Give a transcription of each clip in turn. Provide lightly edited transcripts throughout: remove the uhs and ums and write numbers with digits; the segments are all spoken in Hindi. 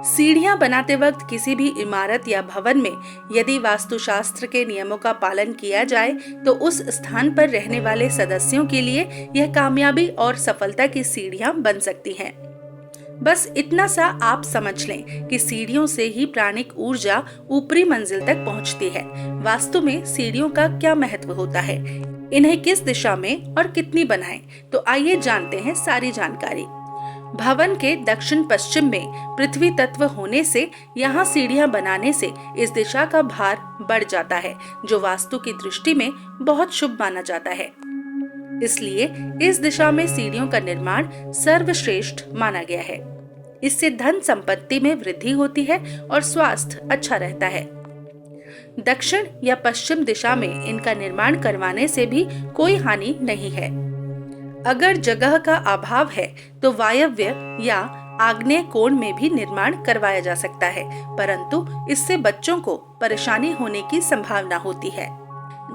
सीढ़ियां बनाते वक्त किसी भी इमारत या भवन में यदि वास्तुशास्त्र के नियमों का पालन किया जाए तो उस स्थान पर रहने वाले सदस्यों के लिए यह कामयाबी और सफलता की सीढ़ियां बन सकती हैं। बस इतना सा आप समझ लें कि सीढ़ियों से ही प्राणिक ऊर्जा ऊपरी मंजिल तक पहुंचती है। वास्तु में सीढ़ियों का क्या महत्व होता है, इन्हें किस दिशा में और कितनी बनाएं, तो आइए जानते हैं सारी जानकारी। भवन के दक्षिण पश्चिम में पृथ्वी तत्व होने से यहाँ सीढ़ियां बनाने से इस दिशा का भार बढ़ जाता है, जो वास्तु की दृष्टि में बहुत शुभ माना जाता है। इसलिए इस दिशा में सीढ़ियों का निर्माण सर्वश्रेष्ठ माना गया है। इससे धन संपत्ति में वृद्धि होती है और स्वास्थ्य अच्छा रहता है। दक्षिण या पश्चिम दिशा में इनका निर्माण करवाने से भी कोई हानि नहीं है। अगर जगह का अभाव है तो वायव्य या आग्नेय कोण में भी निर्माण करवाया जा सकता है, परंतु इससे बच्चों को परेशानी होने की संभावना होती है।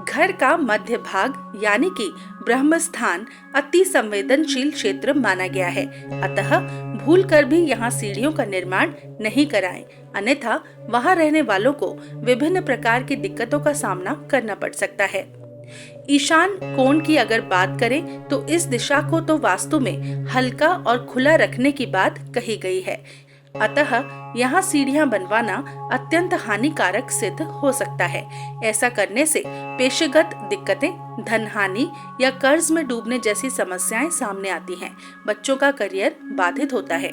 घर का मध्य भाग यानी कि ब्रह्म स्थान अति संवेदनशील क्षेत्र माना गया है, अतः भूलकर भी यहाँ सीढ़ियों का निर्माण नहीं कराएं, अन्यथा वहाँ रहने वालों को विभिन्न प्रकार की दिक्कतों का सामना करना पड़ सकता है। ईशान कोण की अगर बात करें तो इस दिशा को तो वास्तु में हल्का और खुला रखने की बात कही गई है, अतः यहाँ सीढ़ियां बनवाना अत्यंत हानिकारक सिद्ध हो सकता है। ऐसा करने से पेशेगत दिक्कतें, धन हानि या कर्ज में डूबने जैसी समस्याएं सामने आती हैं। बच्चों का करियर बाधित होता है।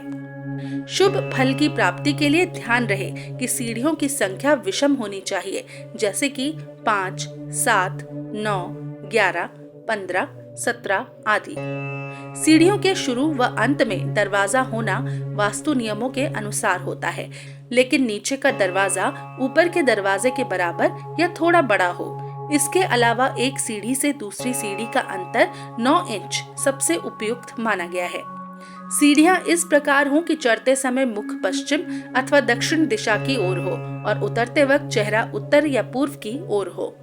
शुभ फल की प्राप्ति के लिए ध्यान रहे कि सीढ़ियों की संख्या विषम होनी चाहिए, जैसे कि 5, 7, 9, 11, 15, 17 आदि। सीढ़ियों के शुरू व अंत में दरवाजा होना वास्तु नियमों के अनुसार होता है, लेकिन नीचे का दरवाजा ऊपर के दरवाजे के बराबर या थोड़ा बड़ा हो। इसके अलावा एक सीढ़ी से दूसरी सीढ़ी का अंतर 9 इंच सबसे उपयुक्त माना गया है। सीढ़ियां इस प्रकार हो कि चढ़ते समय मुख पश्चिम अथवा दक्षिण दिशा की ओर हो और उतरते वक्त चेहरा उत्तर या पूर्व की ओर हो।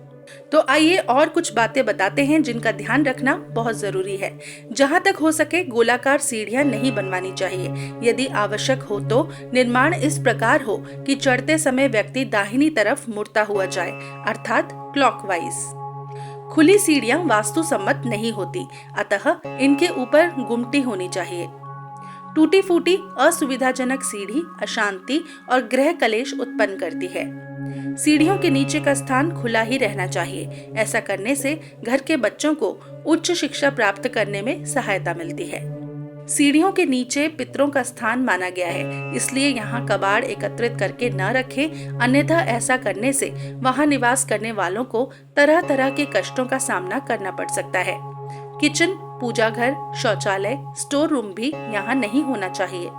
तो आइए और कुछ बातें बताते हैं जिनका ध्यान रखना बहुत जरूरी है। जहां तक हो सके गोलाकार सीढ़ियां नहीं बनवानी चाहिए। यदि आवश्यक हो तो निर्माण इस प्रकार हो कि चढ़ते समय व्यक्ति दाहिनी तरफ मुड़ता हुआ जाए, अर्थात क्लॉकवाइज। खुली सीढ़ियां वास्तु सम्मत नहीं होती, अतः इनके ऊपर गुमटी होनी चाहिए। टूटी फूटी असुविधाजनक सीढ़ी अशांति और गृह कलेश उत्पन्न करती है। सीढ़ियों के नीचे का स्थान खुला ही रहना चाहिए। ऐसा करने से घर के बच्चों को उच्च शिक्षा प्राप्त करने में सहायता मिलती है। सीढ़ियों के नीचे पितरों का स्थान माना गया है, इसलिए यहाँ कबाड़ एकत्रित करके न रखें, अन्यथा ऐसा करने से वहाँ निवास करने वालों को तरह तरह के कष्टों का सामना करना पड़ सकता है। किचन, पूजा घर, शौचालय, स्टोर रूम भी यहाँ नहीं होना चाहिए।